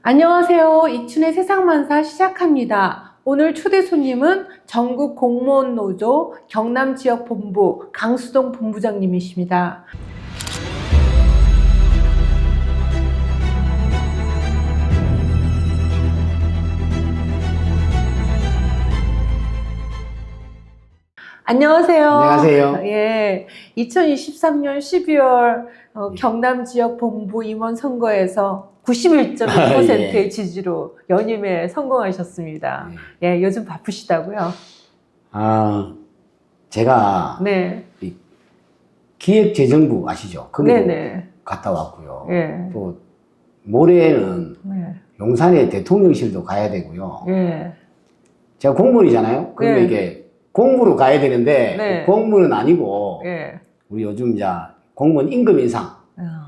안녕하세요. 이춘의 세상만사 시작합니다. 오늘 초대 손님은 전국 공무원 노조 경남지역본부 강수동 본부장님이십니다. 안녕하세요. 안녕하세요. 예, 2023년 12월 경남지역본부 임원 선거에서 91.1%의 예. 지지로 연임에 성공하셨습니다. 예, 요즘 바쁘시다고요? 제가 네. 기획재정부 아시죠? 거기도 네네. 갔다 왔고요. 예. 또 모레는 네. 용산에 대통령실도 가야 되고요. 예. 제가 공무원이잖아요. 그러면 네. 이게 공무로 가야 되는데 네. 공무는 아니고 예. 우리 요즘 이제 공무원 임금 인상 어,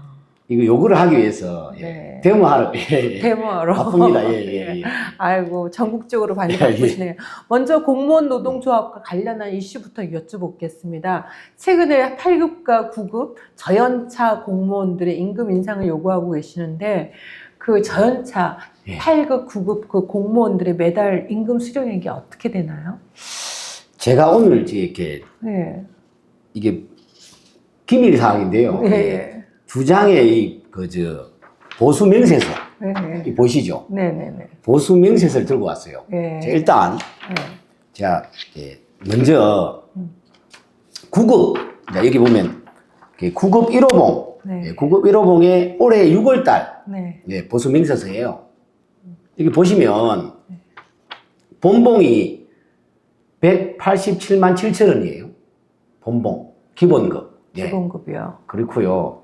이거 요구를 하기 위해서 네. 데모하러 데모하러. 바쁩니다. 예. 아이고, 전국적으로 많이 예. 바쁘시네요. 먼저 공무원 노동조합과 관련한 이슈부터 여쭤보겠습니다. 최근에 8급과 9급 저연차 공무원들의 임금 인상을 요구하고 계시는데 그 저연차 예. 8급, 9급 그 공무원들의 매달 임금 수령액이 어떻게 되나요? 제가 오늘 이렇게 네. 이게 기밀 사항인데요. 네. 두 장의 보수 명세서 네. 보시죠. 네네네. 보수 명세서를 들고 왔어요. 네. 자, 일단 네. 제가 먼저 9급 여기 보면 9급 1호봉 네. 9급 1호봉의 올해 6월달 네. 보수 명세서예요. 여기 보시면 본봉이 187만 7천 원이에요. 본봉 기본급. 기본급이요. 그렇고요.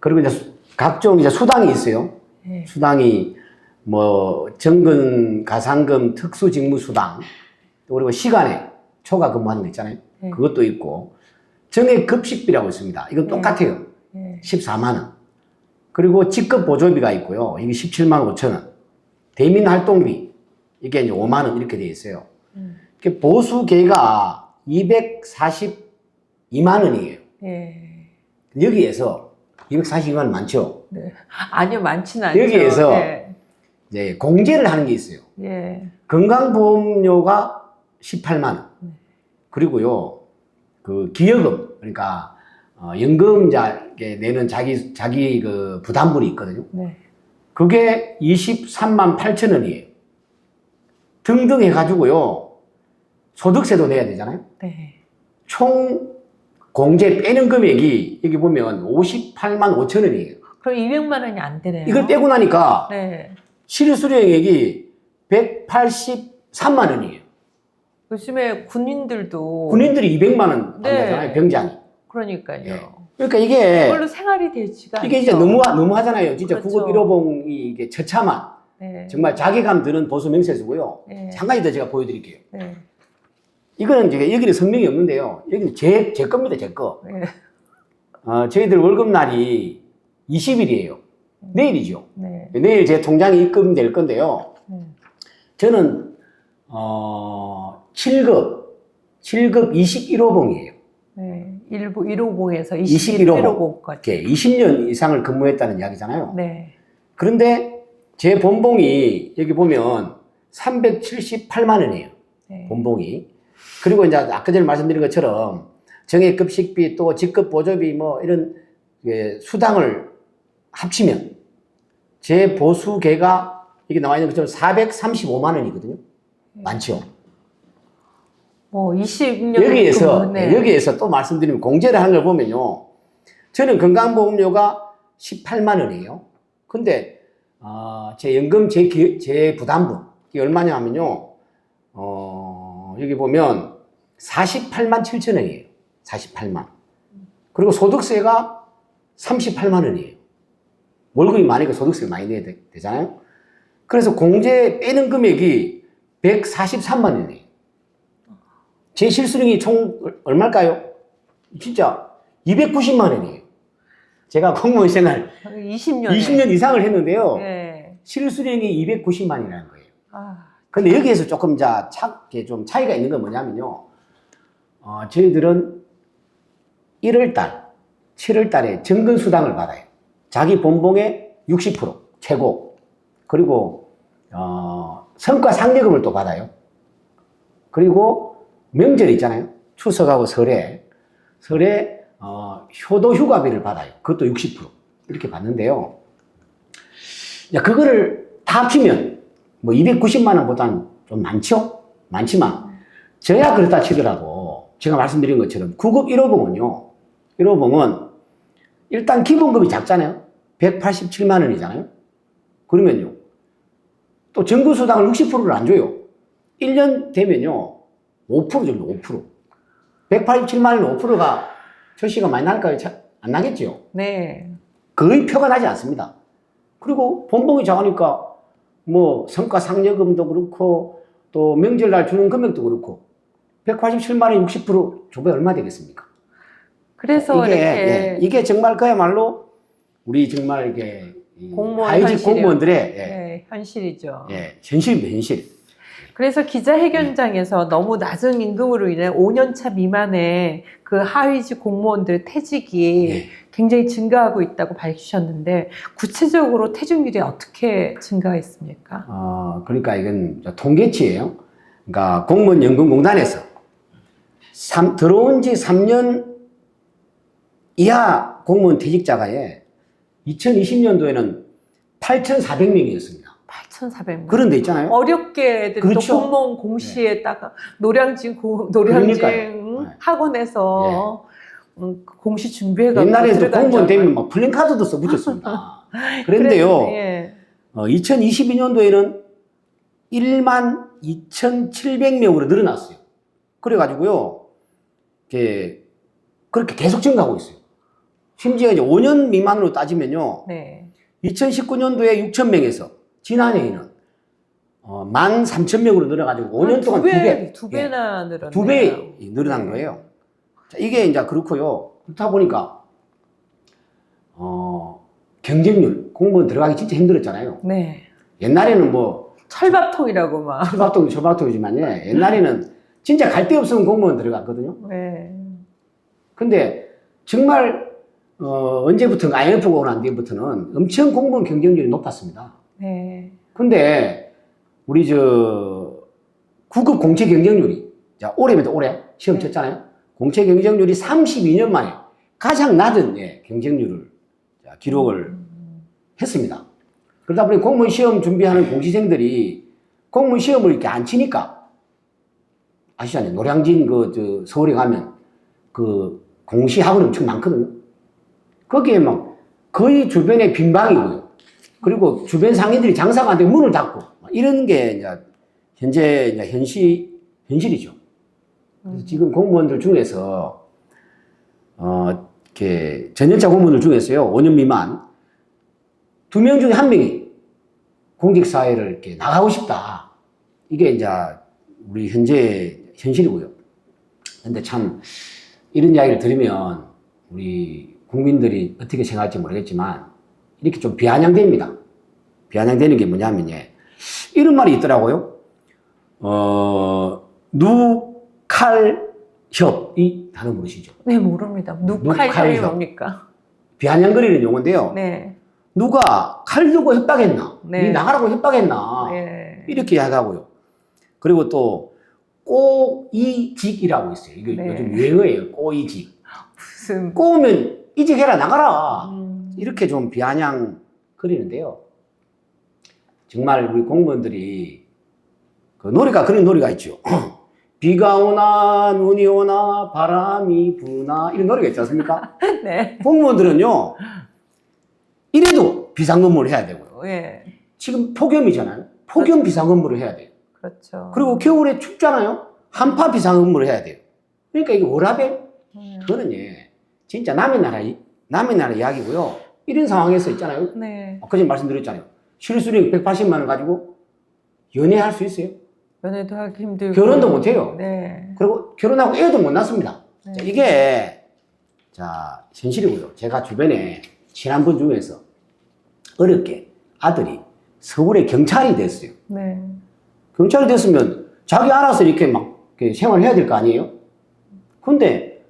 그리고 이제 각종 이제 수당이 있어요. 네. 수당이 뭐 정근 가상금 특수직무수당 그리고 시간에 초과 근무하는 거 있잖아요. 네. 그것도 있고 정액 급식비라고 있습니다. 이건 네. 똑같아요. 네. 14만 원. 그리고 직급 보조비가 있고요. 이게 17만 5천 원. 대민 활동비 이게 이제 5만 원 이렇게 돼 있어요. 이렇게 보수계가 242만 원이에요. 네. 여기에서 242만 원 많죠? 네. 아니요, 많지는 않죠. 여기에서 네. 이제 공제를 하는 게 있어요. 예. 건강보험료가 18만 원. 그리고요, 그 기여금, 그러니까, 연금자에게 내는 자기 그 부담분이 있거든요. 네. 그게 23만 8천 원이에요. 등등 해가지고요, 소득세도 내야 되잖아요. 네. 총 공제 빼는 금액이 여기 보면 58만 5천 원이에요. 그럼 200만 원이 안 되네요. 이걸 빼고 나니까 네. 실수령액이 183만 원이에요. 요즘에 군인들도 군인들이 200만 원 네. 받잖아요, 병장이. 그러니까요. 예. 그러니까 이게 그걸로 생활이 되지가 이게 않죠. 진짜 너무하잖아요. 진짜 그렇죠. 9급 1호봉이 이게 처참한 네. 정말 자괴감 드는 보수 명세서고요. 네. 한 가지 더 제가 보여드릴게요. 네. 이거는 이제 여기는 성명이 없는데요. 여기는 제 겁니다, 제 거. 네. 저희들 월급날이 20일이에요. 내일이죠. 네. 내일 제 통장에 입금될 건데요. 네. 저는 7급 21호봉이에요. 네. 150에서 21호봉. 21호봉까지. 20년 이상을 근무했다는 이야기잖아요. 네. 그런데 제 본봉이 여기 보면 378만 원이에요. 네. 본봉이. 그리고 이제 아까 전에 말씀드린 것처럼 정액급식비 또 직급보조비 뭐 이런 수당을 합치면 제 보수계가 이게 나와 있는 것처럼 435만 원이거든요. 많죠. 뭐 20년 여기에서 또 말씀드리면 공제를 하는 걸 보면요. 저는 건강보험료가 18만 원이에요. 근데 제 연금 제 부담분 이게 얼마냐 하면요. 여기 보면 48만 7천 원이에요. 48만. 그리고 소득세가 38만 원이에요. 월급이 많으니까 소득세를 많이 내야 되잖아요. 그래서 공제 빼는 금액이 143만 원이에요. 제 실수령이 총 얼마일까요? 진짜 290만 원이에요. 제가 공무원 생활 20년 이상을 했는데요. 네. 실수령이 290만이라는 거예요. 아. 근데 여기에서 조금 좀 차이가 있는 건 뭐냐면요. 저희들은 1월달, 7월달에 정근수당을 받아요. 자기 본봉의 60% 최고. 그리고 성과 상여금을 또 받아요. 그리고 명절 있잖아요. 추석하고 설에 효도 휴가비를 받아요. 그것도 60% 이렇게 받는데요. 그거를 다 합치면 뭐 290만 원보다는 좀 많지만 저야 그렇다 치더라도 제가 말씀드린 것처럼 9급 1호봉은요. 1호봉은 일단 기본급이 작잖아요. 187만 원이잖아요. 그러면요. 또 정부수당을 60%를 안 줘요. 1년 되면요. 5% 정도, 5%. 187만 원 5%가 절시가 많이 날까요? 안 나겠죠? 네. 거의 표가 나지 않습니다. 그리고 본봉이 작으니까 뭐 성과 상여금도 그렇고 또 명절날 주는 금액도 그렇고 187만 원 60% 줘봐야 얼마 되겠습니까? 그래서 이게 정말 그야말로 우리 정말 이게 하위직 공무원들의 현실이죠. 현실입니다, 현실. 그래서 기자회견장에서 너무 낮은 임금으로 인해 5년차 미만의 그 하위직 공무원들의 퇴직이 굉장히 증가하고 있다고 밝히셨는데 구체적으로 퇴직률이 어떻게 증가했습니까? 그러니까 이건 통계치예요. 그러니까 공무원연금공단에서 들어온 지 3년 이하 공무원 퇴직자가 2020년도에는 8,400명이었습니다. 8,400명. 그런 데 있잖아요. 어렵게 그렇죠. 또 공무원 공시에다가 노량진 학원에서 공시 준비해가지고 옛날에는 또 공무원 되면 막 플랜카드도 써붙였습니다. 그런데요, 2022년도에는 12,700명으로 늘어났어요. 그래가지고요, 그렇게 계속 증가하고 있어요. 심지어 이제 5년 미만으로 따지면요, 2019년도에 6,000명에서 지난해에는 13,000명으로 늘어가지고 5년 동안 두 배나 늘었네요. 2배 늘어난 거예요. 자, 이게 이제 그렇고요. 그렇다 보니까 경쟁률 공무원 들어가기 진짜 힘들었잖아요. 네. 옛날에는 뭐 철밥통이라고 막. 철밥통이지만 옛날에는 진짜 갈 데 없으면 공무원 들어갔거든요. 네. 근데 정말 언제부턴가 IMF가 오고 난 뒤부터는 엄청 공무원 경쟁률이 높았습니다. 네. 근데 우리 9급 공채 경쟁률이 올해입니다. 올해 시험 쳤잖아요. 공채 경쟁률이 32년 만에 가장 낮은 경쟁률을 기록을 했습니다. 그러다 보니 공무원 시험 준비하는 공시생들이 공무원 시험을 이렇게 안 치니까 아시잖아요. 노량진 서울에 가면 공시 학원 엄청 많거든요. 거기에 막 거의 주변에 빈방이고요. 그리고 주변 상인들이 장사가 안 되고 문을 닫고 이런 게 이제 현재 현실이죠. 그래서 지금 공무원들 중에서 이렇게 전년차 공무원들 중에서요 5년 미만 2명 중에 1명이 공직사회를 이렇게 나가고 싶다. 이게 이제 우리 현재 현실이고요. 근데 참 이런 이야기를 들으면 우리 국민들이 어떻게 생각할지 모르겠지만 이렇게 좀 비아냥됩니다. 비아냥되는 게 뭐냐면 이런 말이 있더라고요. 누칼협 이 단어 모르시죠? 네, 모릅니다. 누칼협이 뭡니까? 비아냥거리는 용어인데요. 네. 누가 칼 들고 협박했나? 네. 나가라고 협박했나? 네. 이렇게 이야기하고요. 그리고 또 꼬이직이라고 있어요. 이게 요즘 유행어예요. 꼬이직. 무슨 꼬우면 이직해라 나가라. 이렇게 좀 비아냥거리는데요. 정말 우리 공무원들이 그런 노래가 있죠. 비가 오나 눈이 오나 바람이 부나 이런 노래가 있지 않습니까? 네. 공무원들은요. 이래도 비상근무를 해야 되고요. 네. 지금 폭염이잖아요. 폭염 그렇죠. 비상근무를 해야 돼요. 그렇죠. 그리고 겨울에 춥잖아요. 한파 비상근무를 해야 돼요. 그러니까 이게 워라밸? 그거는 진짜 남의 나라 이야기고요. 이런 상황에서 있잖아요. 네. 아까 전에 말씀드렸잖아요. 실수령 180만 원 가지고 연애할 수 있어요? 연애도 하기 힘들고 결혼도 못 해요. 네. 그리고 결혼하고 애도 못 낳습니다. 네. 자, 이게 현실이고요. 제가 주변에 친한 분 중에서 어렵게 아들이 서울에 경찰이 됐어요. 네. 경찰이 됐으면 자기 알아서 이렇게 생활을 해야 될 거 아니에요? 근데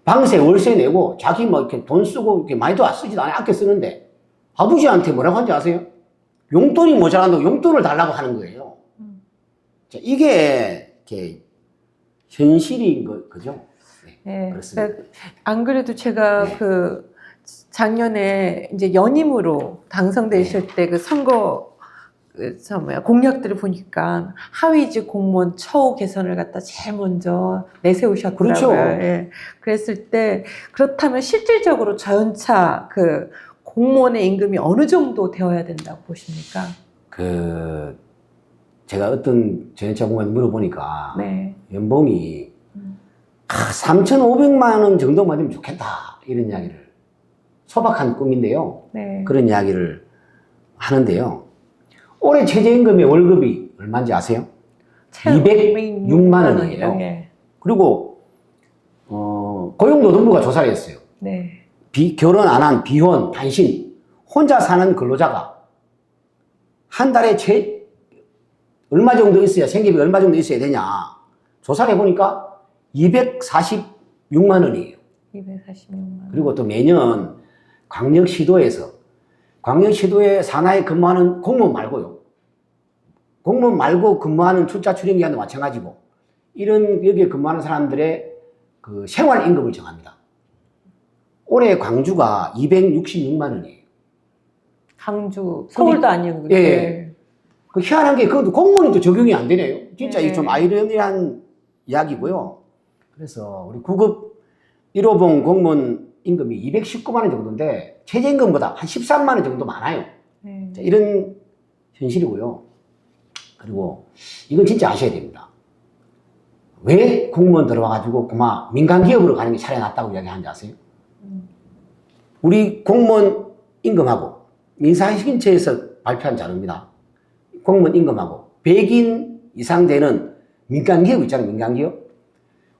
방세 월세 내고 자기 이렇게 돈 쓰고 이렇게 많이도 쓰지도 않아요. 아껴 쓰는데 아버지한테 뭐라고 한지 아세요? 용돈이 모자란다고 용돈을 달라고 하는 거예요. 자, 이게 이렇게 현실인 거죠. 네. 그렇습니다. 그러니까 안 그래도 제가 네. 그 작년에 이제 연임으로 당선되실 때 그 선거 저 뭐야 공약들을 보니까 하위직 공무원 처우 개선을 갖다 제일 먼저 내세우셨더라고요. 그렇죠. 예. 그랬을 때 그렇다면 실질적으로 저연차 그 공무원의 임금이 어느 정도 되어야 된다고 보십니까? 제가 어떤 전현차 공무원 물어보니까 네. 연봉이 3,500만 원 정도만 되면 좋겠다 이런 이야기를 소박한 꿈인데요. 네. 그런 이야기를 하는데요. 올해 최저임금의 월급이 얼마인지 아세요? 206만 원이에요. 네. 그리고 고용노동부가 조사를 했어요. 네. 결혼 안 한 비혼, 단신, 혼자 사는 근로자가 한 달에 얼마 정도 있어야, 생계비 얼마 정도 있어야 되냐. 조사를 해보니까 246만 원이에요. 246만 원. 그리고 또 매년 광역시도에 산하에 근무하는 공무원 말고요. 공무원 말고 근무하는 출자 출연기간도 마찬가지고, 여기에 근무하는 사람들의 그 생활임금을 정합니다. 올해 광주가 266만 원이에요. 강주, 서울도 아니고. 예. 그 희한한 게 그것도 공무원이 또 적용이 안 되네요. 진짜 이게 좀 네. 아이러니한 이야기고요. 그래서 우리 구급 1호봉 공무원 임금이 219만 원 정도인데 최저임금보다 한 13만 원 정도 많아요. 네. 자, 이런 현실이고요. 그리고 이건 진짜 아셔야 됩니다. 왜 공무원 들어와가지고 그만 민간기업으로 가는 게 차라리 낫다고 이야기하는지 아세요? 우리 공무원 임금하고 민사회식인처에서 발표한 자료입니다. 공무원 임금하고 100인 이상 되는 민간기업 있잖아요. 민간기업.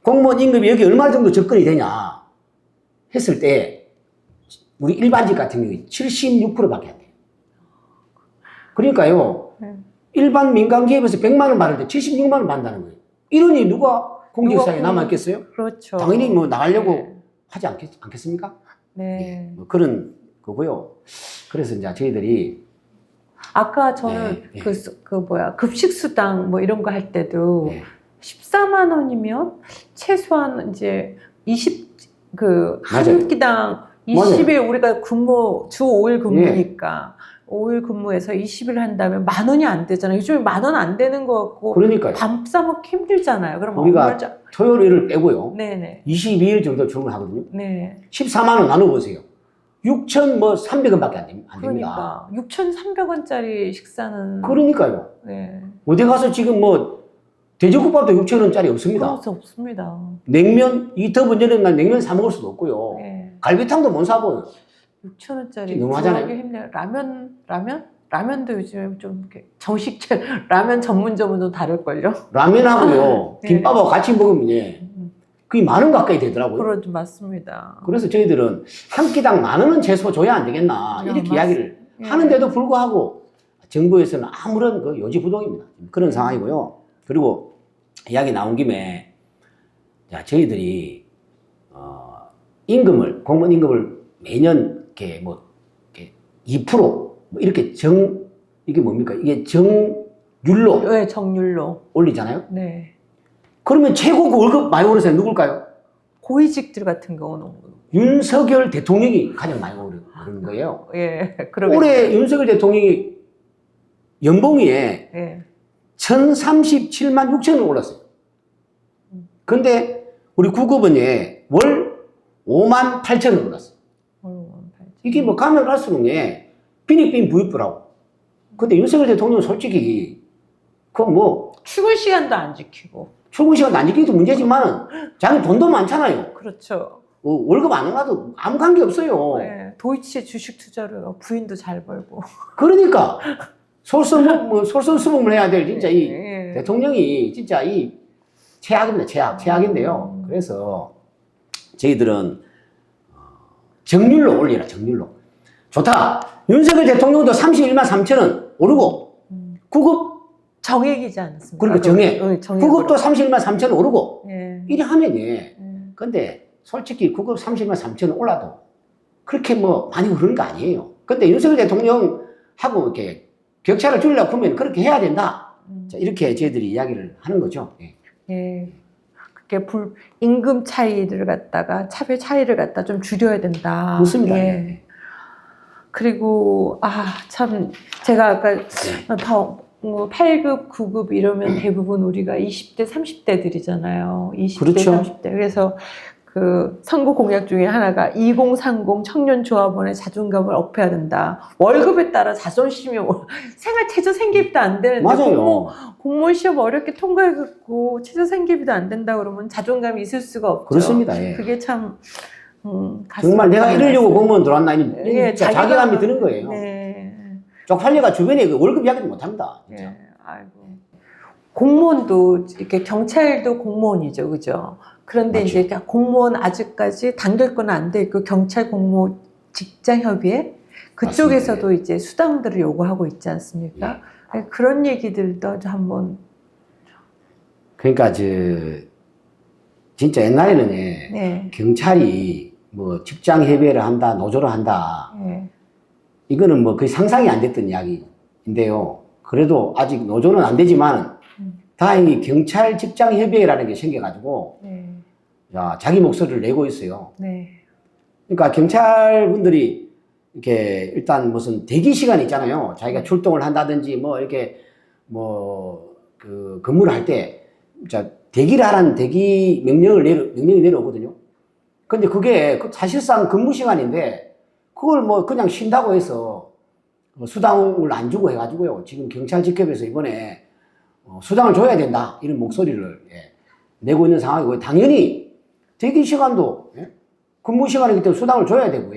공무원 임금이 여기 얼마 정도 접근이 되냐 했을 때 우리 일반직 같은 경우에 76%밖에 안 돼요. 그러니까요. 일반 민간기업에서 100만 원 받을 때 76만 원 받는다는 거예요. 이러니 누가 공직사회에 남아있겠어요? 그렇죠. 당연히 뭐 나가려고 네. 하지 않겠습니까? 네. 뭐 그런 거고요. 그래서 이제 저희들이 아까 저는 네, 급식수당 뭐 이런 거 할 때도 네. 14만 원이면 최소한 이제 한 맞아요. 끼당 20일 우리가 주 5일 근무니까 5일 근무해서 20일 한다면 10,000원이 안 되잖아요. 요즘에 10,000원 안 되는 거 같고 그러니까요. 밥 싸먹기 힘들잖아요. 그럼 우리가 토요일 일을 빼고요. 네네. 22일 정도 출근하거든요. 네. 14만 원 나눠보세요. 6,300원밖에 안 됩니다. 그러니까 6,300원짜리 식사는 그러니까요. 네. 어디 가서 지금 뭐 돼지국밥도 6,000원짜리 없습니다. 그럴 수 없습니다. 냉면, 이 더운 여름날 냉면 사 먹을 수도 없고요. 네. 갈비탕도 못 사보요. 6,000원짜리 너무하잖아요. 구하기 힘들어요. 라면도 요즘에 좀 이렇게 정식체 라면 전문점은 다를걸요. 라면하고요. 네. 김밥하고 같이 먹으면 그게 10,000원 가까이 되더라고요. 그러죠, 맞습니다. 그래서 저희들은 한 끼당 10,000원은 최소 줘야 안 되겠나 이렇게 이야기를 하는데도 불구하고 정부에서는 아무런 요지부동입니다. 그런 상황이고요. 그리고 이야기 나온 김에 자, 저희들이 공무원 임금을 매년 이렇게 2% 이렇게 이게 뭡니까? 이게 정률로 네, 정률로. 올리잖아요. 네. 그러면 최고 월급 많이 오른 사람이 누굴까요? 고위직들 같은 경우는 윤석열 대통령이 가장 많이 오른 거예요. 예, 올해 윤석열 대통령이 연봉이 예. 1,037만 6천원 올랐어요. 근데 우리 구급은 월 5만 8천원 올랐어요. 이게 뭐 가면 갈수록 빈익빈 부익부라고. 근데 윤석열 대통령은 솔직히 출근 시간도 안 지키고. 출근 시간도 안 지키기도 문제지만 자기 돈도 많잖아요. 그렇죠. 월급 안 올라도 아무 관계 없어요. 네. 도이치에 주식 투자로 부인도 잘 벌고. 그러니까 솔선수범을 해야 될 진짜 이 예. 대통령이 진짜 이 최악입니다. 최악인데요. 그래서 저희들은 정률로 올리라. 정률로. 좋다. 윤석열 대통령도 31만 3천원 오르고 구급 정액이지 않습니까? 그러니까 정액. 정액으로. 구급도 31만 3천원 오르고 예. 이래 하면 근데 솔직히 구급 30만 3천원 올라도 그렇게 많이 오르는 거 아니에요. 근데 윤석열 대통령하고 이렇게 격차를 줄이려고 하면 그렇게 해야 된다. 자, 이렇게 저희들이 이야기를 하는 거죠. 예. 예. 그게 임금 차이를 갖다가 차별 차이를 갖다 좀 줄여야 된다. 그렇습니다. 예. 그리고 참 제가 아까 8급, 9급 이러면 대부분 우리가 20대, 30대들이잖아요. 20대, 그렇죠. 30대. 그래서 그 선거 공약 중에 하나가 2030 청년 조합원의 자존감을 업해야 된다. 월급에 따라 자존심이 생활 최저 생계비도 안 되는데 맞아요. 공무원 시험 어렵게 통과해갖고 최저 생계비도 안 된다 그러면 자존감이 있을 수가 없죠. 그렇습니다. 예. 그게 참 정말 내가 이러려고 공무원 들어왔나 예, 자괴감이 드는 거예요. 네. 쪽팔려가 주변에 그 월급 이야기도 못합니다. 진짜. 예. 아이고. 공무원도 이렇게 경찰도 공무원이죠, 그죠? 그런데 맞죠. 이제 공무원 아직까지 단결권은 안 돼 있고 경찰 공무원 직장협의회 그쪽에서도 맞습니다. 이제 수당들을 요구하고 있지 않습니까? 그런 얘기들도 한번. 그러니까 진짜 옛날에는 네. 경찰이 뭐 직장 협의회를 한다, 노조를 한다. 네. 이거는 뭐 거의 상상이 안 됐던 이야기인데요. 그래도 아직 노조는 안 되지만 다행히 경찰 직장 협의회라는 게 생겨가지고 네. 야, 자기 목소리를 내고 있어요. 네. 그러니까 경찰분들이 이렇게 일단 무슨 대기 시간이 있잖아요. 자기가 출동을 한다든지 뭐 이렇게 그 근무를 할 때 대기를 하라는 대기 명령이 내려오거든요. 근데 그게 사실상 근무 시간인데 그걸 뭐 그냥 쉰다고 해서 수당을 안 주고 해가지고요. 지금 경찰 직급에서 이번에 수당을 줘야 된다. 이런 목소리를 내고 있는 상황이고요. 당연히 대기 시간도 근무 시간이기 때문에 수당을 줘야 되고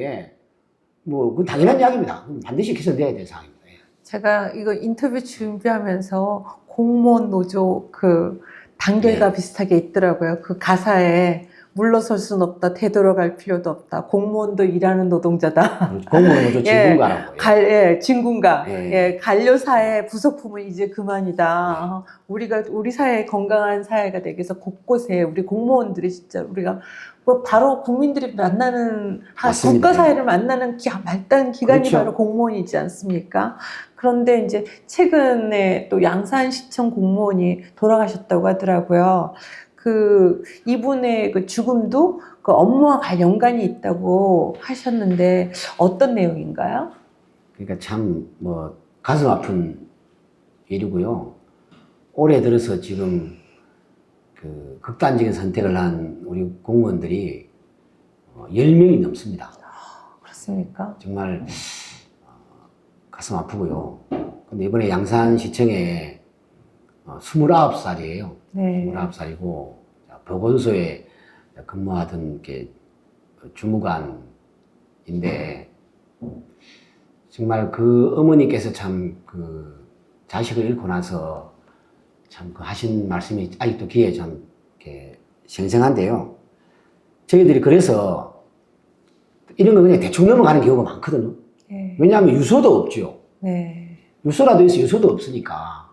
뭐 그건 당연한 이야기입니다. 반드시 개선돼야 될 상황입니다. 제가 이거 인터뷰 준비하면서 공무원 노조 그 단결과 비슷하게 있더라고요. 그 가사에 물러설 수는 없다, 되돌아갈 필요도 없다. 공무원도 일하는 노동자다. 공무원 노조 진군가라고. 진군가. 예. 관료사의 부속품은 이제 그만이다. 우리 사회 건강한 사회가 되기 위해서 곳곳에 우리 공무원들이 진짜 우리가 뭐 바로 국민들이 만나는 맞습니다. 국가사회를 만나는 말단 기관이 그렇죠. 바로 공무원이지 않습니까? 그런데 이제 최근에 또 양산시청 공무원이 돌아가셨다고 하더라고요. 이분의 그 죽음도 그 업무와 연관이 있다고 하셨는데 어떤 내용인가요? 그러니까 참 가슴 아픈 일이고요. 올해 들어서 지금 그 극단적인 선택을 한 우리 공무원들이 10명이 넘습니다. 그렇습니까? 정말 가슴 아프고요. 근데 이번에 양산시청에 29살이에요. 네. 29살이고 보건소에 근무하던 주무관인데 정말 그 어머니께서 참 그 자식을 잃고 나서 참 그 하신 말씀이 아직도 귀에 좀 이렇게 생생한데요. 저희들이 그래서 이런 거 그냥 대충 넘어가는 경우가 많거든요. 네. 왜냐하면 유서도 없죠. 네. 유서라도 있어 유서도 없으니까.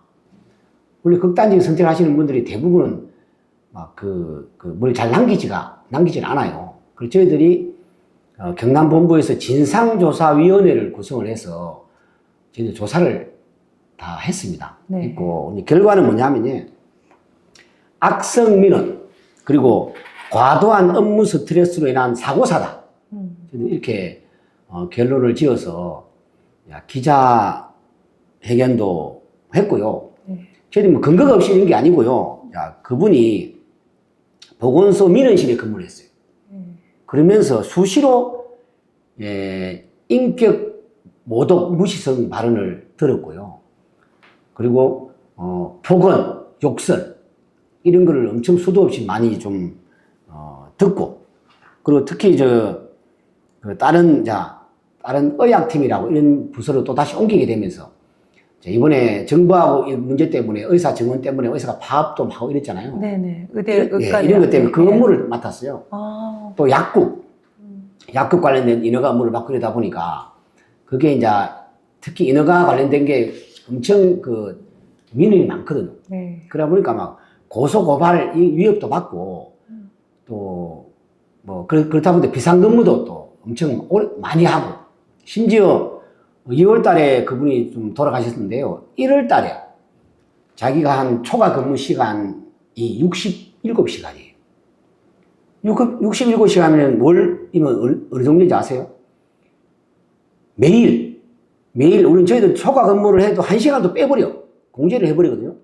원래 극단적인 선택을 하시는 분들이 대부분은 뭘 잘 남기질 않아요. 그래서 저희들이 경남본부에서 진상조사위원회를 구성을 해서 저희들 조사를 다 했습니다. 네. 했고, 결과는 뭐냐면요. 악성 민원, 그리고 과도한 업무 스트레스로 인한 사고사다. 이렇게 결론을 지어서 기자회견도 했고요. 저희들이 뭐 근거가 없이 이런 게 아니고요. 그분이 보건소 민원실에 근무를 했어요. 그러면서 수시로 인격 모독 무시성 발언을 들었고요. 그리고 폭언, 욕설 이런 거를 엄청 수도 없이 많이 좀 듣고, 그리고 특히 다른 의학팀이라고 이런 부서로 또 다시 옮기게 되면서 이번에 정부하고 이 문제 때문에 의사 증원 때문에 의사가 파업도 하고 이랬잖아요. 네네. 이런 것 때문에 그 업무를 맡았어요. 또 약국 관련된 인허가 업무를 맡고 이러다 보니까 그게 이제 특히 인허가 관련된 게 엄청 민원이 많거든요. 네. 그러다 보니까 막 고소 고발 위협도 받고 또 그렇다 보니 비상근무도 또 엄청 많이 하고, 심지어 2월 달에 그분이 좀 돌아가셨는데요. 1월 달에 자기가 한 초과 근무 시간이 67시간이에요. 67시간이면 월이면 어느 정도인지 아세요? 매일, 우리는 저희들 초과 근무를 해도 1시간도 빼버려. 공제를 해버리거든요.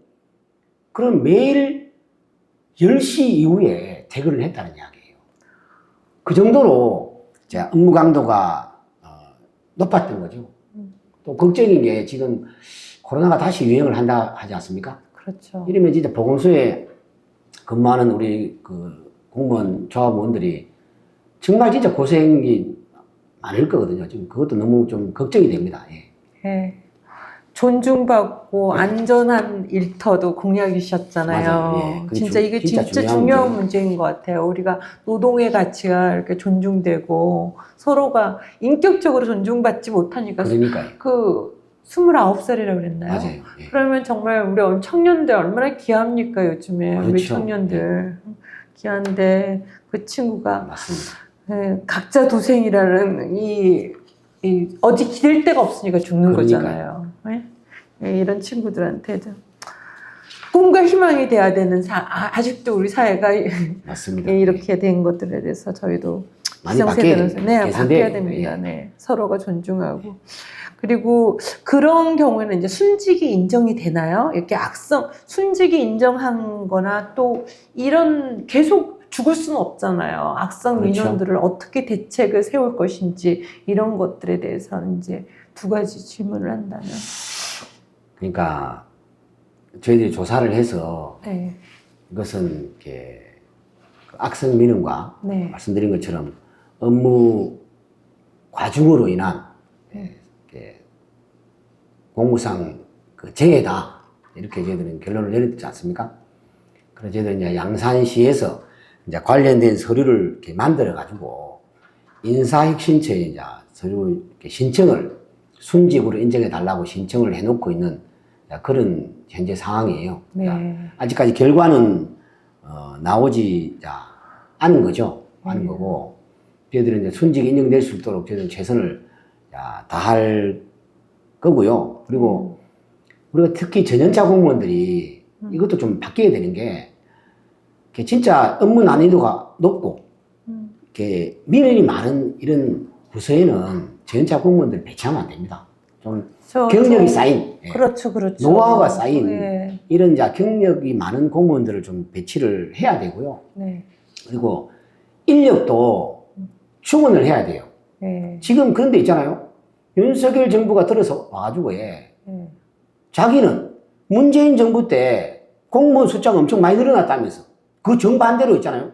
그럼 매일 10시 이후에 퇴근을 했다는 이야기예요. 그 정도로 이제 업무 강도가 높았던 거죠. 또 걱정인 게 지금 코로나가 다시 유행을 한다 하지 않습니까? 그렇죠. 이러면 진짜 보건소에 근무하는 우리 그 공무원 조합원들이 정말 진짜 고생이 많을 거거든요. 지금 그것도 너무 좀 걱정이 됩니다. 예. 예. 존중받고 안전한 일터도 공약이셨잖아요. 맞아요. 예. 그게 진짜 이게 진짜 진짜 중요한 중요한 문제인 것 같아요. 우리가 노동의 가치가 이렇게 존중되고 서로가 인격적으로 존중받지 못하니까 그러니까요. 그 29살이라고 그랬나요? 맞아요. 예. 그러면 정말 우리 청년들 얼마나 귀합니까 요즘에. 우리 그렇죠. 청년들 귀한데 그 친구가 맞습니다. 예, 각자 도생이라는 이 어디 기댈 데가 없으니까 죽는 그러니까요. 거잖아요. 예? 예, 이런 친구들한테 좀 꿈과 희망이 돼야 되는 아직도 우리 사회가 맞습니다. 예, 이렇게 된 것들에 대해서 저희도 많이 바뀌어야 됩니다. 바뀌어야 됩니다. 네, 서로가 존중하고. 그리고 그런 경우에는 이제 순직이 인정이 되나요? 이렇게 순직이 인정한 거나 또 이런 계속 죽을 수는 없잖아요. 악성 그렇죠. 민원들을 어떻게 대책을 세울 것인지 이런 것들에 대해서는 이제 두 가지 질문을 한다면. 그러니까 저희들이 조사를 해서 네. 이것은 이렇게 악성 민원과 네. 말씀드린 것처럼 업무 과중으로 인한 공무상 그 재해다 이렇게 저희들은 결론을 내렸지 않습니까? 그래서 저희들은 이제 양산시에서 이제 관련된 서류를 이렇게 만들어 가지고 인사혁신처에 이제 서류 이렇게 신청을 순직으로 인정해 달라고 신청을 해놓고 있는 그런 현재 상황이에요. 네. 아직까지 결과는 나오지 않은 거죠. 않은 거고 저희들은 이제 순직이 인정될 수 있도록 저희들은 최선을 다할 거고요. 그리고 우리가 특히 전연차 공무원들이 이것도 좀 바뀌어야 되는 게 진짜 업무 난이도가 높고 이렇게 민원이 많은 이런 부서에는 전연차 공무원들 배치하면 안 됩니다. 좀 경력이 쌓인, 그렇죠. 노하우가 쌓인 네. 이런 경력이 많은 공무원들을 좀 배치를 해야 되고요. 네. 그리고 인력도 충원을 해야 돼요. 네. 지금 그런 데 있잖아요. 윤석열 정부가 들어서 와가지고 자기는 문재인 정부 때 공무원 숫자가 엄청 많이 늘어났다면서 그 정반대로 있잖아요.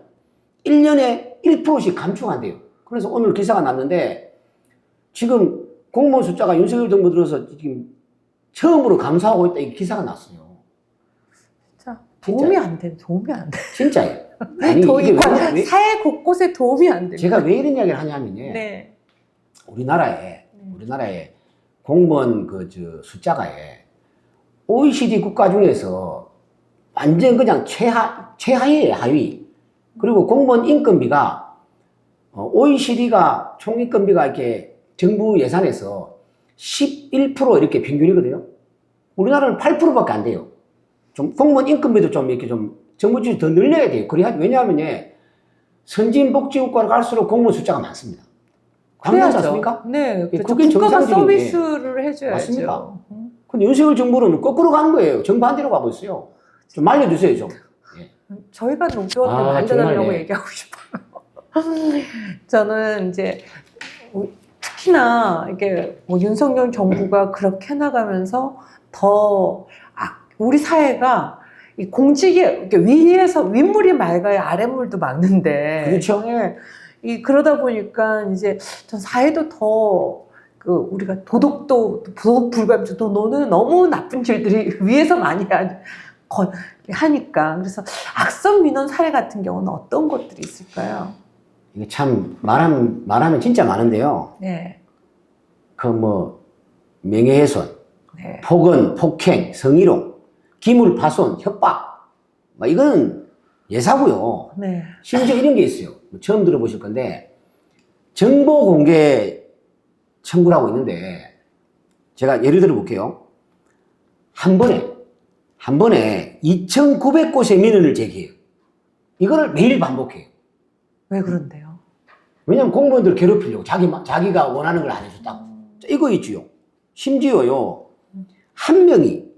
1년에 1%씩 감축한대요. 그래서 오늘 기사가 났는데 지금 공무원 숫자가 윤석열 정부 들어서 지금 처음으로 감소하고 있다 이 기사가 났어요. 자, 도움이 안 돼. 진짜예요. 아니, 이게 사회 곳곳에 도움이 안 돼. 제가 왜 이런 이야기를 하냐면요. 네. 우리나라의 공무원 숫자가 OECD 국가 중에서 완전 그냥 최하위예요, 하위. 그리고 공무원 인건비가 OECD가 총인건비가 이렇게 정부 예산에서 11% 이렇게 평균이거든요. 우리나라는 8%밖에 안 돼요. 좀 공무원 인건비도 좀 이렇게 좀 정부 지출 더 늘려야 돼요. 왜냐하면 선진복지국가로 갈수록 공무원 숫자가 많습니다. 당연하지 않습니까? 네. 그게 국가가 정상적인 서비스를 해줘야죠. 맞습니다. 근데 윤석열 정부는 거꾸로 가는 거예요. 정반대로 가고 있어요. 좀 말려주세요, 좀. 저희가 농조한테 말려달라고 얘기하고 싶어요. 저는 이제 특히나 이게 윤석열 정부가 그렇게 해나가면서 더 우리 사회가 이 공직이 위에서 윗물이 맑아야 아랫물도 맑는데. 그렇죠. 그러다 보니까 이제 전 사회도 더 우리가 도덕도 불감도 너는 너무 나쁜 일들이 위에서 많이 하니까. 그래서 악성 민원 사례 같은 경우는 어떤 것들이 있을까요? 이게 참 말하면 진짜 많은데요. 네. 명예훼손, 네. 폭언, 폭행, 성희롱, 기물파손, 협박, 이건 예사고요. 네. 심지어 이런 게 있어요. 처음 들어보실 건데 정보 공개 청구라고 있는데 제가 예를 들어 볼게요. 한 번에 2,900곳의 민원을 제기해요. 이거를 매일 반복해요. 왜 그런데요? 왜냐면 공무원들 괴롭히려고 자기가 원하는 걸 안 해줬다고. 이거 있지요. 심지어요, 한 명이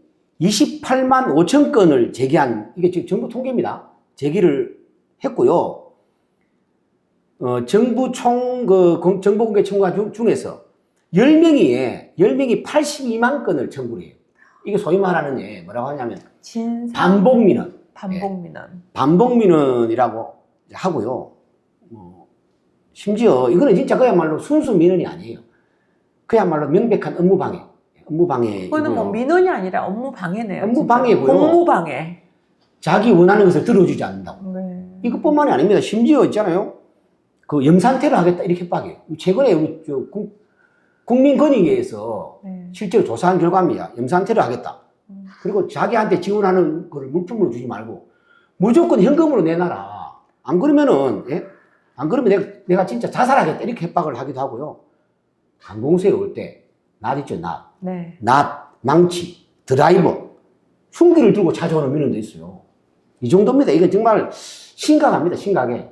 28만 5천 건을 제기한, 이게 지금 정부 통계입니다. 제기를 했고요. 정부 정보공개 청구자 중에서 10명이 82만 건을 청구를 해요. 이게 소위 말하는, 뭐라고 하냐면, 반복민원. 반복민원이라고 하고요. 심지어, 이거는 진짜 그야말로 순수 민원이 아니에요. 그야말로 명백한 업무방해. 그거는 뭐 민원이 아니라 업무방해네요. 업무방해고요. 공무방해. 자기 원하는 것을 들어주지 않는다고. 네. 이것뿐만이 아닙니다. 심지어 있잖아요. 그 염산태를 하겠다 이렇게 협박해요. 최근에 우리 국민권익위에서 실제로 조사한 결과입니다. 염산태를 하겠다. 그리고 자기한테 지원하는 걸 물품으로 주지 말고 무조건 현금으로 내놔라. 안 그러면 내가 진짜 자살하겠다 이렇게 협박을 하기도 하고요. 관공서에 올 때 낫 있죠, 낫. 네. 낫, 망치, 드라이버, 흉기를 들고 찾아오는 민원도 있어요. 이 정도입니다. 이건 정말 심각합니다, 심각해.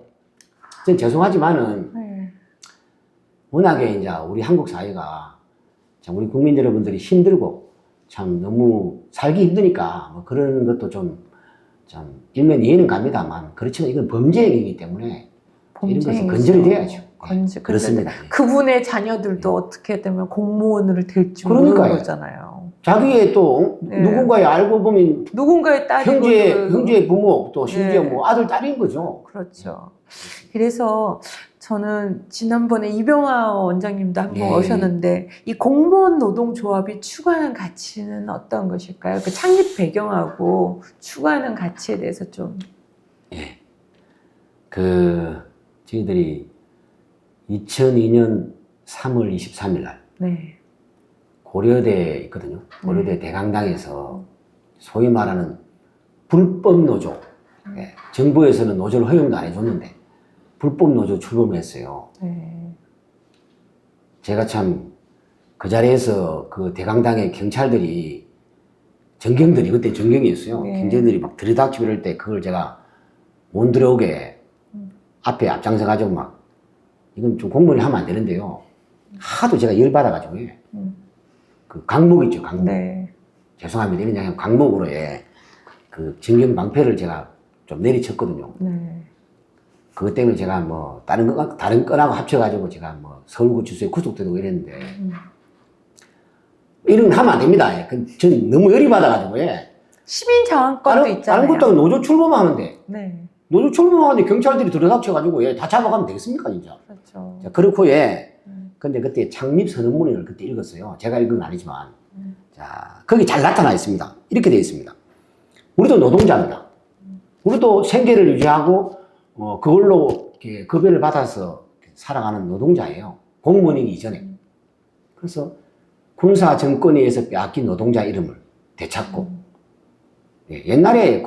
전 죄송하지만은, 워낙에 이제 우리 한국 사회가 참 우리 국민 여러분들이 힘들고 참 너무 살기 힘드니까 뭐 그런 것도 좀 일면 이해는 갑니다만 그렇지만 이건 범죄 행위이기 때문에 이런 것은 건절이 돼야죠. 그렇습니다. 그분의 자녀들도 어떻게 되면 공무원으로 될지 모르는 거잖아요. 자기의 또 누군가의 알고 보면 누군가의 딸이 형제의 부모 또 심지어 뭐 아들 딸인 거죠. 그렇죠. 그래서 저는 지난번에 이병하 원장님도 한번 오셨는데 이 공무원 노동조합이 추구하는 가치는 어떤 것일까요? 그 창립 배경하고 추구하는 가치에 대해서 좀. 저희들이 2002년 3월 23일 날 고려대 있거든요. 고려대 대강당에서 소위 말하는 불법 노조, 정부에서는 노조를 허용도 안 해줬는데 불법 노조 출범을 했어요. 제가 참 그 자리에서 그 대강당의 경찰들이 전경들이 그때 전경이었어요. 경찰들이 막 들이닥치고 이럴 때 그걸 제가 못 들어오게 앞에 앞장서가지고 막 이건 좀 공무원이 하면 안 되는데요. 하도 제가 열받아가지고 그 강목 있죠, 강목. 죄송합니다. 이런 그냥 강목으로 그 진경 방패를 제가 좀 내리쳤거든요. 그것 때문에 제가 뭐 다른 건하고 합쳐가지고 제가 뭐 서울구치소에 구속되고 이랬는데 이런 거 하면 안 됩니다. 전 너무 열이 받아가지고 시민 저항권도 있잖아요. 다른 것도 노조 출범하는데 노조 출범하는데 경찰들이 들어닥쳐가지고 다 잡아가면 되겠습니까, 진짜? 그렇죠. 자, 그렇고 근데 그때 창립 선언문을 그때 읽었어요. 제가 읽은 건 아니지만. 자, 거기 잘 나타나 있습니다. 이렇게 되어 있습니다. 우리도 노동자입니다. 우리도 생계를 유지하고, 그걸로 이렇게 급여를 받아서 살아가는 노동자예요. 공무원이기 이전에. 그래서 군사 정권에 의해서 빼앗긴 노동자 이름을 되찾고, 옛날에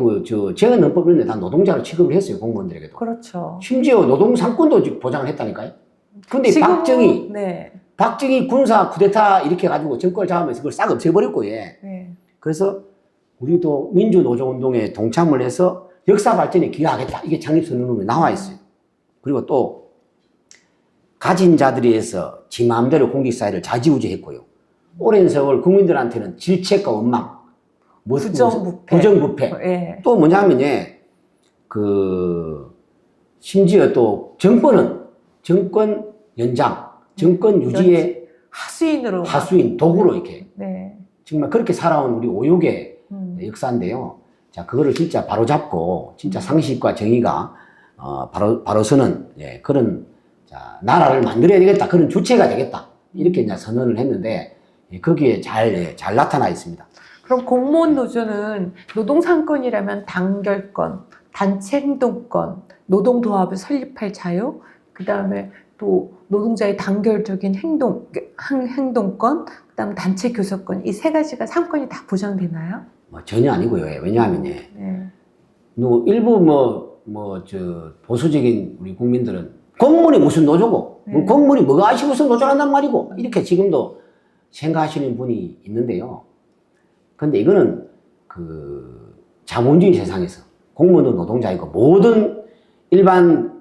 재헌헌법 이런 데 다 노동자로 취급을 했어요, 공무원들에게도. 그렇죠. 심지어 노동상권도 보장을 했다니까요. 근데 박정희 군사 쿠데타 이렇게 해가지고 정권을 잡으면서 그걸 싹 없애버렸고, 그래서 우리도 민주노조운동에 동참을 해서 역사 발전에 기여하겠다. 이게 창립선언문에 나와 있어요. 그리고 또, 가진 자들에 의해서 지 마음대로 공직사회를 좌지우지했고요. 오랜 세월 국민들한테는 질책과 원망, 부정부패. 또 뭐냐면, 심지어 또 정권 연장, 정권 유지의 하수인, 도구로 이렇게. 정말 그렇게 살아온 우리 오욕의 역사인데요. 자, 그거를 진짜 바로잡고, 진짜 상식과 정의가, 바로 서는, 그런, 나라를 만들어야 되겠다. 그런 주체가 되겠다. 이렇게 이제 선언을 했는데, 거기에 잘 나타나 있습니다. 그럼 공무원 노조는 노동상권이라면 단결권, 단체행동권, 노동조합을 설립할 자유, 그 다음에 또 노동자의 단결적인 행동권, 그 다음 단체 교섭권, 이 세 가지가 상권이 다 보장되나요? 전혀 아니고요. 왜냐하면, 일부 보수적인 우리 국민들은 공무원이 무슨 노조고, 공무원이 뭐가 아쉬워서 노조를 한단 말이고, 이렇게 지금도 생각하시는 분이 있는데요. 근데 이거는 그 자본주의 세상에서 공무원도 노동자이고 모든 일반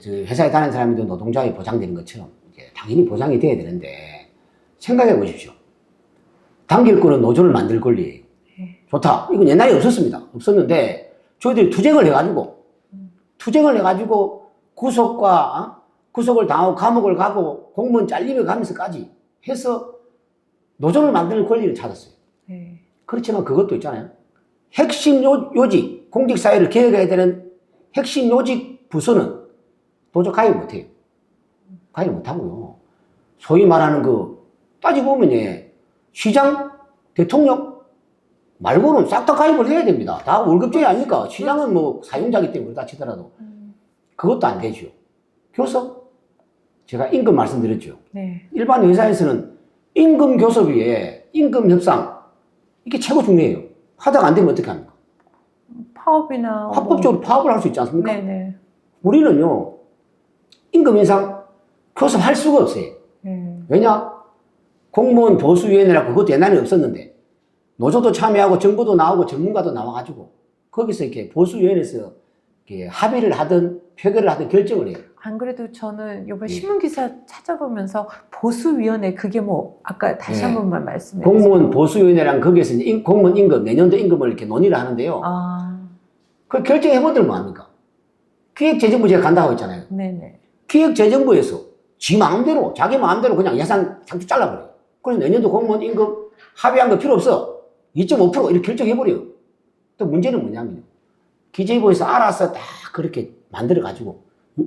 저 회사에 다니는 사람들도 노동자에 보장되는 것처럼 이제 당연히 보장이 돼야 되는데 생각해 보십시오. 당길 거는 노조를 만들 권리예요. 좋다. 이건 옛날에 없었습니다. 없었는데 저희들이 투쟁을 해가지고 구속을 당하고 감옥을 가고 공무원 잘리며 가면서까지 해서 노조를 만드는 권리를 찾았어요. 그렇지만 그것도 있잖아요. 핵심 요직, 공직사회를 개혁해야 되는 핵심 요직 부서는 노조 가입 못해요. 가입 못하고요. 소위 말하는 따지고 보면, 예, 시장, 대통령 말고는 싹 다 가입을 해야 됩니다. 다 월급제이 아닙니까? 시장은 뭐 사용자기 때문에 그렇다 치더라도. 그것도 안 되죠. 교섭? 제가 임금 말씀드렸죠. 네. 일반 회사에서는 임금 교섭위에 임금 협상, 이게 최고 중요해요. 하다가 안 되면 어떻게 합니까? 파업이나 합법적으로 파업을 할 수 있지 않습니까? 네네. 우리는요, 임금 인상 교섭할 수가 없어요. 왜냐? 공무원 보수위원회라고 그것도 옛날에 없었는데, 노조도 참여하고 정부도 나오고 전문가도 나와가지고, 거기서 이렇게 보수위원회에서 이렇게 합의를 하든 표결을 하든 결정을 해요. 안 그래도 저는 이번 예. 신문기사 찾아보면서 보수위원회 그게 뭐 아까 다시 예. 한 번만 말씀해 공무원 보수위원회랑 거기에서 이제 공무원 임금, 내년도 임금을 이렇게 논의를 하는데요. 그걸 결정해보더니 뭐합니까? 기획재정부 제가 간다고 했잖아요. 네네. 기획재정부에서 자기 마음대로 그냥 예산 상투 잘라버려요. 그래서 내년도 공무원 임금 합의한 거 필요 없어. 2.5% 이렇게 결정해버려요. 또 문제는 뭐냐면요. 기재부에서 알아서 다 그렇게 만들어가지고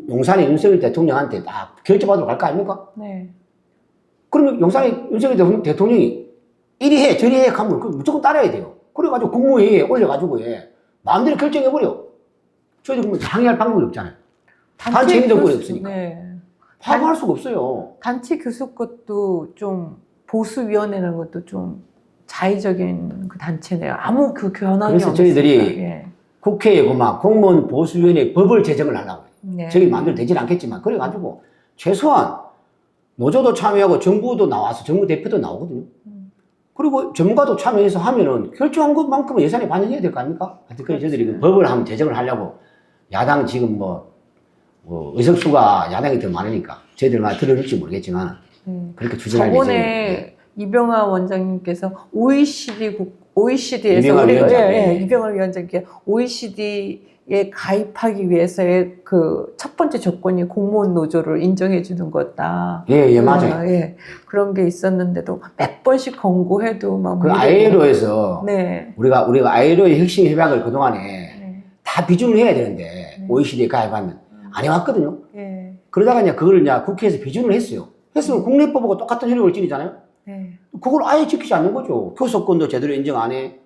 용산의 윤석열 대통령한테 다 결정받으러 갈 거 아닙니까? 네. 그러면 용산의 윤석열 대통령이 이리 해 저리 해 하면 무조건 따라야 돼요. 그래가지고 국무회의에 올려가지고 마음대로 결정해버려. 저희들 그러면 항의할 방법이 없잖아요. 단체 행정권이 없으니까. 네. 파악할 수가 없어요. 단체 교섭 것도 좀 보수위원회라는 것도 좀 자의적인 그 단체네요. 아무 그 변화가 그래서 없으니까. 저희들이 예. 국회에 공무원 보수위원회 법을 제정을 하려고 해요. 네. 저기 마음대로 되진 않겠지만 그래가지고 최소한 노조도 참여하고 정부도 나와서 정부 대표도 나오거든요. 그리고 전문가도 참여해서 하면은 결정한 것만큼은 예산에 반영해야 될 거 아닙니까? 하여튼 저희들이 그 법을 한번 제정을 하려고 야당 지금 의석수가 야당이 더 많으니까 저희들만 들어줄지 모르겠지만 그렇게 추진할 예정입니다. 저번에 이병하 원장님께서 OECD에서 이병하 위원장. 이병하 위원장께 OECD에 가입하기 위해서의 그 첫 번째 조건이 공무원 노조를 인정해 주는 거다. 예, 맞아요. 예. 그런 게 있었는데도 몇 번씩 권고해도 막 그 ILO에서 네. 우리가 ILO의 핵심 협약을 그동안에 다 비준을 해야 되는데 OECD에 가입하면 안 해왔거든요. 예. 그러다가 이제 그걸 이제 국회에서 비준을 했어요. 했으면 국내법하고 똑같은 효력을 지니잖아요. 네. 그걸 아예 지키지 않는 거죠. 교섭권도 제대로 인정 안 해.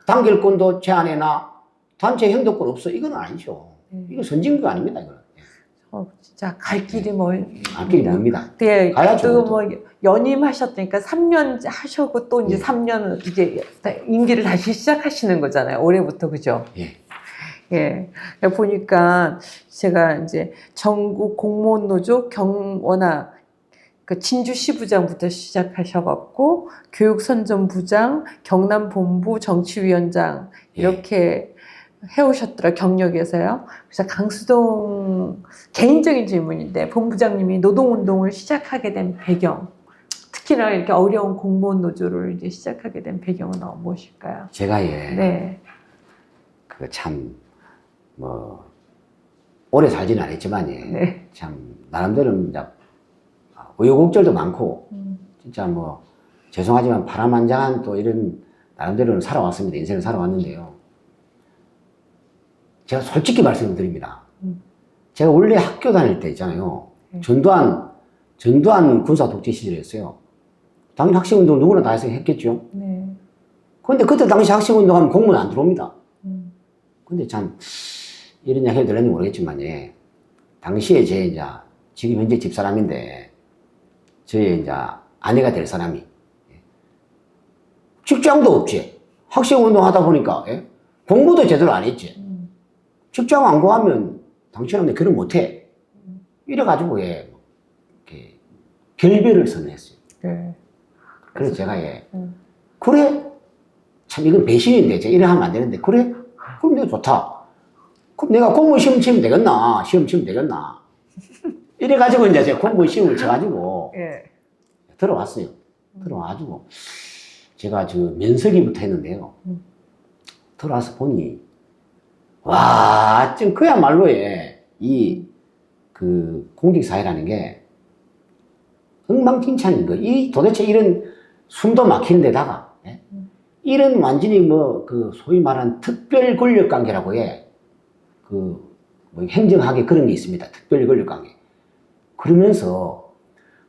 단결권도 제한 해 놔. 단체 행동권 없어. 이건 아니죠. 이거 선진국 아닙니다. 이거는. 진짜 갈 길이 멀. 갈 길이 멉니다. 네. 가야죠. 또 뭐 연임하셨다니까 3년 하셔고 또 이제 3년 이제 임기를 다시 시작하시는 거잖아요. 올해부터 그죠? 예. 예. 보니까 제가 이제 전국 공무원 노조 워낙 그 진주시부장부터 시작하셔갖고 교육선전부장, 경남본부 정치위원장 이렇게 해오셨더라 경력에서요. 그래서 강수동 개인적인 질문인데 본부장님이 노동운동을 시작하게 된 배경, 특히나 이렇게 어려운 공무원 노조를 이제 시작하게 된 배경은 무엇일까요? 제가 네. 그 참 오래 살지는 않았지만 네. 참 나름대로 이제 우여곡절도 많고 진짜 죄송하지만 파란만장한 또 이런 나름대로는 살아왔습니다. 인생을 살아왔는데요. 제가 솔직히 말씀드립니다. 제가 원래 학교 다닐 때 있잖아요. 전두환 군사 독재 시절이었어요. 당연히 학생운동 누구나 다 해서 했겠죠. 네. 그런데 그때 당시 학생운동하면 공무원 안 들어옵니다. 근데 참 이런 이야기 해도 되는지 모르겠지만 당시에 지금 현재 집사람인데 저희 이제 아내가 될 사람이 직장도 없지. 학생운동 하다 보니까 공부도 제대로 안 했지. 직장 안 구하면 당신한테 결혼 못해. 이래가지고 결별을 선언했어요. 네. 그래서 제가 그래? 참 이건 배신인데 제가 이래 하면 안 되는데 그래? 그럼 내가 좋다. 그럼 내가 공무원 시험 치면 되겠나? 시험 치면 되겠나? 이래가지고 이제 제가 공무원 시험을 쳐가지고 예. 들어왔어요. 들어와가지고 제가 저 면서기부터 했는데요. 들어와서 보니 와, 좀 그야말로 이 그 공직사회라는 게 엉망진창인 거. 이 도대체 이런 숨도 막히는 데다가 이런 완전히 뭐 그 소위 말하는 특별 권력 관계라고 그 뭐 행정학에 그런 게 있습니다. 특별 권력 관계. 그러면서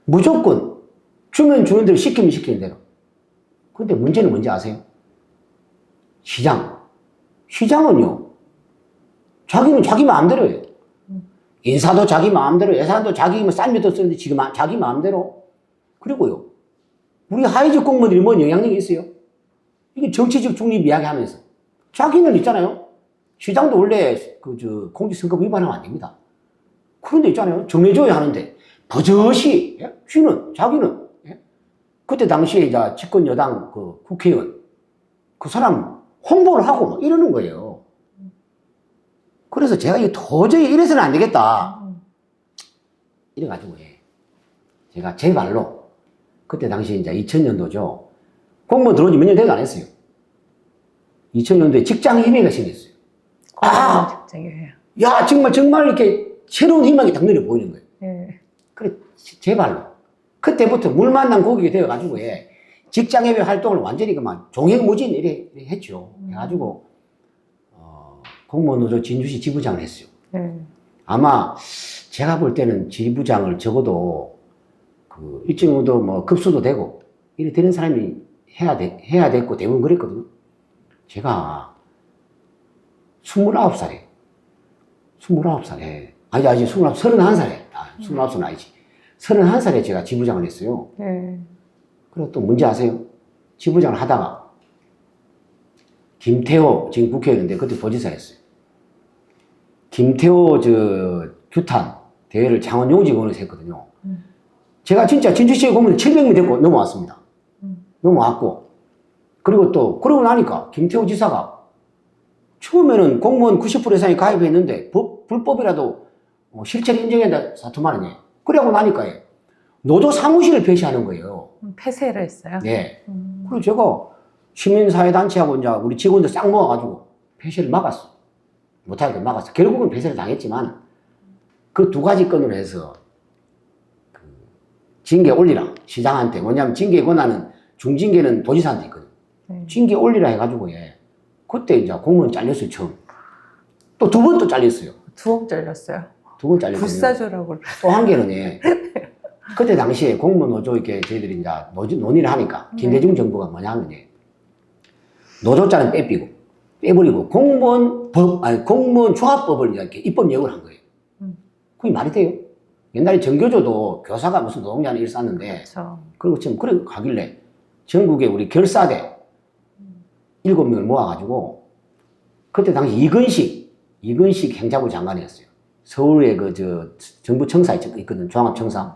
무조건 주면 주는 대로 시키면 시키는 대로. 근데 문제는 뭔지 아세요? 시장은요, 자기는 자기 마음대로 해요. 인사도 자기 마음대로, 예산도 자기 쌀미도 쓰는데 지금 자기 마음대로. 그리고요, 우리 하위직 공무원들이 뭔 영향력이 있어요? 이게 정치적 중립 이야기 하면서. 자기는 있잖아요. 시장도 원래 공직선거법 위반하면 안 됩니다. 그런데 있잖아요. 정해줘야 하는데, 버젓이, 자기는, 그때 당시에 이제 집권 여당 그 국회의원, 그 사람 홍보를 하고 막 이러는 거예요. 그래서 제가 이거 도저히 이래서는 안 되겠다. 이래가지고, 제가 제 발로, 그때 당시 이제 2000년도죠. 공무원 들어온 지 몇 년 되도 안 했어요. 2000년도에 직장협의회가 생겼어요. 직장이에요. 야, 정말 이렇게 새로운 희망이 딱 눈에 보이는 거예요. 예. 그래, 제 발로. 그때부터 물 만난 고객이 되어가지고, 직장협의 활동을 완전히 그만 종횡무진 이래 했죠. 해가지고, 공무원 노조 진주시 지부장을 했어요. 아마 제가 볼 때는 지부장을 적어도 그 일정 정도 뭐 급수도 되고, 이래 되는 사람이 해야 됐고 대부분 그랬거든요. 제가 29살에, 아니, 31살에, 29살은 아니지. 31살에 제가 지부장을 했어요. 그리고 또 문제 아세요? 지부장을 하다가, 김태호, 지금 국회의원인데 그때 도지사였어요. 김태호 규탄 대회를 창원 용직원에서 했거든요. 제가 진짜 진주시에 공무원 700명 데리고 넘어왔습니다. 넘어왔고, 그러고 나니까 김태호 지사가 처음에는 공무원 90% 이상이 가입했는데 불법이라도 실체를 인정한다 사투만 원이에요. 그러고 나니까 노조 사무실을 폐쇄하는 거예요. 폐쇄를 했어요? 네. 그리고 제가 시민사회단체하고 이제 우리 직원들 싹 모아가지고 폐쇄를 막았어. 못하게 막았어. 결국은 폐쇄를 당했지만 그 두 가지 건으로 해서 징계 올리라. 시장한테. 뭐냐면 징계 권한은 중징계는 도지사한테 있거든. 징계 올리라 해가지고 그때 이제 공무원 잘렸어요, 처음. 또 두 번 또 잘렸어요. 두 번 잘렸어요. 두 번 잘렸어요. 불사조라고. 또 한 개는 그때 당시에 공무원 노조 이렇게 저희들이 이제 논의를 하니까 김대중 정부가 뭐냐면 노조자는 빼버리고 공무원 종합법을 이렇게 입법 예고를 한 거예요. 그게 말이 돼요? 옛날에 전교조도 교사가 무슨 노동자는 일 쌌는데, 그렇죠. 그리고 지금 그래 가길래 전국에 우리 결사대 7명을 모아가지고 그때 당시 이근식 행자부 장관이었어요. 서울에 정부 청사 있거든, 종합청사.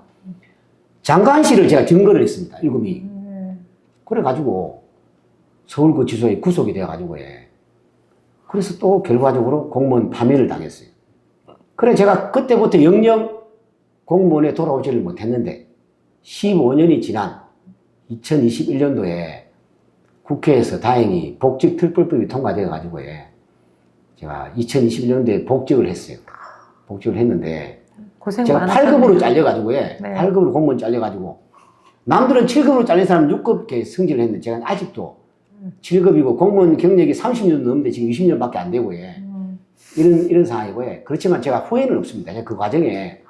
장관실을 제가 증거를 했습니다. 7명이. 그래가지고 서울구치소에 구속이 돼가지고 그래서 또 결과적으로 공무원 파면을 당했어요. 그래 제가 그때부터 영영 공무원에 돌아오지를 못했는데 15년이 지난 2021년도에 국회에서 다행히 복직특별법이 통과되어가지고 제가 2021년도에 복직을 했어요. 복직을 했는데 고생 제가 많으셨네요. 8급으로 잘려가지고 8급으로 공무원 잘려가지고 남들은 7급으로 잘린 사람 6급 이렇게 승진을 했는데 제가 아직도 7급이고 공무원 경력이 30년 넘는데 지금 20년밖에 안 되고 이런 상황이고 그렇지만 제가 후회는 없습니다. 그 과정에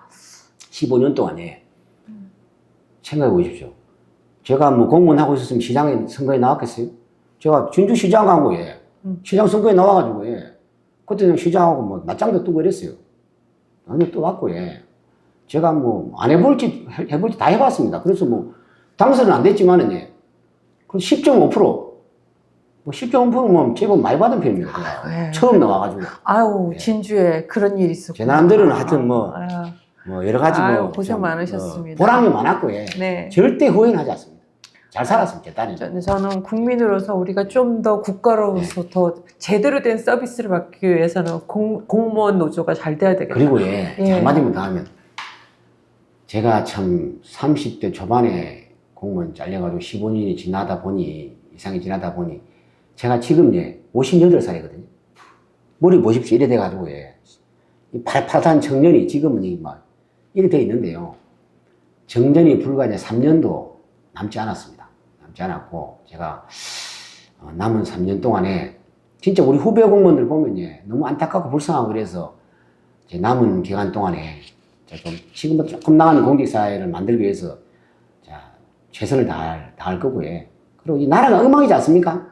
15년 동안에 생각해 보십시오. 제가 뭐 공무원 하고 있었으면 시장에 선거에 나왔겠어요? 제가 진주시장하고 시장 선거에 나와가지고 그때는 시장하고 뭐 맞짱도 뜨고 이랬어요. 완전 떠왔고 제가 뭐 안 해볼지 다 해봤습니다. 그래서 뭐 당선은 안 됐지만은 그 10.5%, 뭐 10.5%면 제법 많이 받은 편입니다. 처음 나와가지고. 아유, 진주에 그런 일이 있었구나. 제 나름대로는 하여튼 뭐 여러 가지 아유, 고생 많으셨습니다. 보람이 많았고 절대 후회는 하지 않습니다. 잘 살았으면 좋겠다는. 저는 국민으로서 우리가 좀 더 국가로서 더 제대로 된 서비스를 받기 위해서는 공무원 노조가 잘 돼야 되겠다. 그리고 예. 한마디만 더 하면 제가 참 30대 초반에 공무원 잘려가지고 15년이 이상이 지나다 보니 제가 지금 58살이거든요. 머리 보십시오. 이래 돼가지고 이 팔팔한 청년이 지금은 막 이래 돼 있는데요. 정전이 불과 3년도 남지 않았습니다. 남지 않았고 제가 남은 3년 동안에 진짜 우리 후배 공무원들 보면 너무 안타깝고 불쌍하고 그래서 이제 남은 기간 동안에 좀 지금보다 조금 나은 공직사회를 만들기 위해서 최선을 다할 거고요. 그리고 이 나라가 엉망이지 않습니까?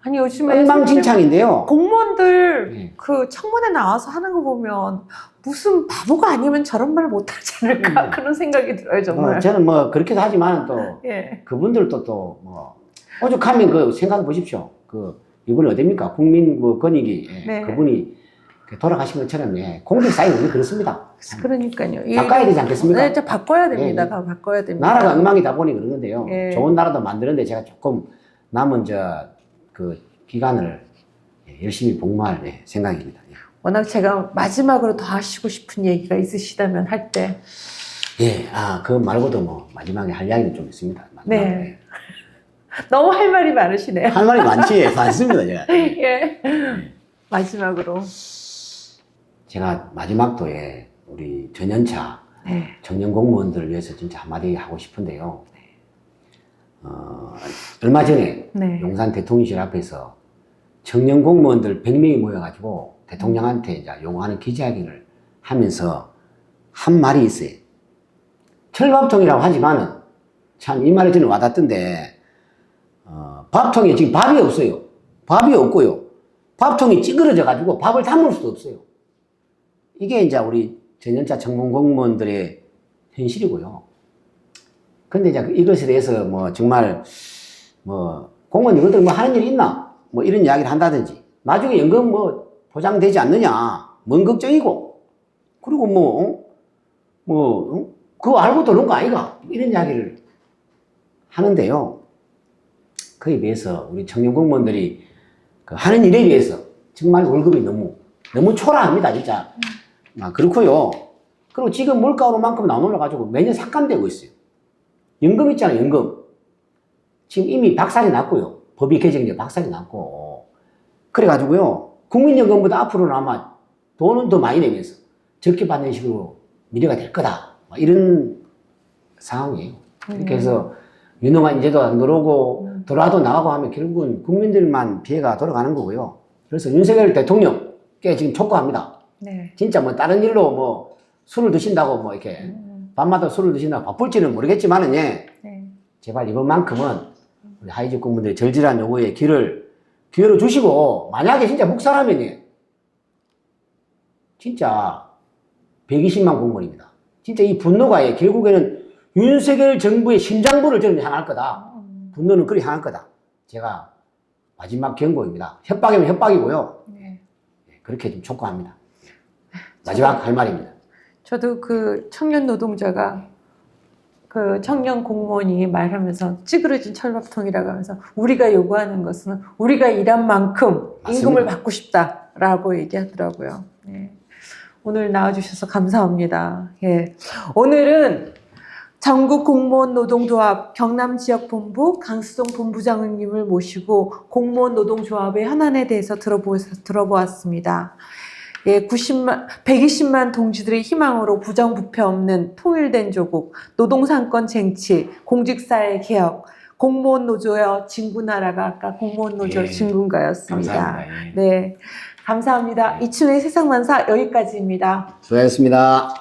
아니 요즘에 엉망진창인데요. 공무원들 그 청문회 나와서 하는 거 보면 무슨 바보가 아니면 저런 말 못 하지 않을까 그런 생각이 들어요 정말. 저는 그렇게도 하지만 또 그분들도 또 오죽하면 그 생각해 보십시오. 이분이 어딥니까? 국민 권익위 그분이 돌아가신 것처럼 공직사회는 원래 그렇습니다. 그러니까요. 바꿔야 되지 않겠습니까? 네, 바꿔야 됩니다. 바꿔야 됩니다. 나라가 엉망이다 보니 그런 건데요. 좋은 나라도 만드는데 제가 조금 남은 그 기간을 열심히 복무할 생각입니다. 워낙 제가 마지막으로 더 하시고 싶은 얘기가 있으시다면 할 때. 그 말고도 마지막에 할 이야기는 좀 있습니다. 네. 너무 할 말이 많으시네요. 할 말이 많습니다, 제가. 마지막으로. 제가 마지막도 우리 전연차 청년 공무원들을 위해서 진짜 한마디 하고 싶은데요. 얼마 전에 용산 대통령실 앞에서 청년 공무원들 100명이 모여가지고 대통령한테 이제 요구하는 기자회견을 하면서 한 말이 있어요. 철밥통이라고 하지만은 참 이 말이 저는 와닿던데, 밥통에 지금 밥이 없어요. 밥이 없고요. 밥통이 찌그러져가지고 밥을 담을 수도 없어요. 이게 이제 우리 전연차 청년 공무원들의 현실이고요. 근데 이제 이것에 대해서 정말 공무원 이것들 하는 일이 있나? 이런 이야기를 한다든지, 나중에 연금 보장되지 않느냐? 뭔 걱정이고, 그리고 그거 알고 들어온 거 아이가? 이런 이야기를 하는데요. 그에 비해서 우리 청년 공무원들이 하는 일에 비해서 정말 월급이 너무 초라합니다, 진짜. 그렇고요. 그리고 지금 물가 오르만큼 안 올라가지고 매년 삭감되고 있어요. 연금 있잖아요, 연금. 지금 이미 박살이 났고요. 법이 개정돼 박살이 났고. 그래가지고요, 국민연금보다 앞으로는 아마 돈은 더 많이 내면서 적게 받는 식으로 미래가 될 거다. 이런 상황이에요. 이렇게 해서 유능한 인재도 안 들어오고, 들어와도 나가고 하면 결국은 국민들만 피해가 돌아가는 거고요. 그래서 윤석열 대통령께 지금 촉구합니다. 진짜 다른 일로 술을 드신다고 이렇게 밤마다 술을 드신다고 바쁠지는 모르겠지만은 제발 이번만큼은 우리 하이직 공무원들의 절실한 요구에 기회를 주시고, 만약에 진짜 묵살하면 진짜 120만 공무원입니다. 진짜 이 분노가 결국에는 윤석열 정부의 심장부를 저는 향할 거다. 분노는 그리 향할 거다. 제가 마지막 경고입니다. 협박이면 협박이고요. 그렇게 좀 촉구합니다. 마지막 할 말입니다. 저도 그 청년 노동자가 그 청년 공무원이 말하면서 찌그러진 철밥통이라고 하면서 우리가 요구하는 것은 우리가 일한 만큼 임금을 받고 싶다라고 얘기하더라고요. 오늘 나와주셔서 감사합니다. 오늘은 전국공무원노동조합 경남지역본부 강수동 본부장님을 모시고 공무원 노동조합의 현안에 대해서 들어보았습니다. 120만 동지들의 희망으로 부정부패 없는 통일된 조국, 노동상권 쟁취, 공직사회 개혁, 공무원 노조의 진군하라가 아까 공무원 노조 진군가였습니다. 감사합니다. 감사합니다. 이춘의 세상만사 여기까지입니다. 수고하셨습니다.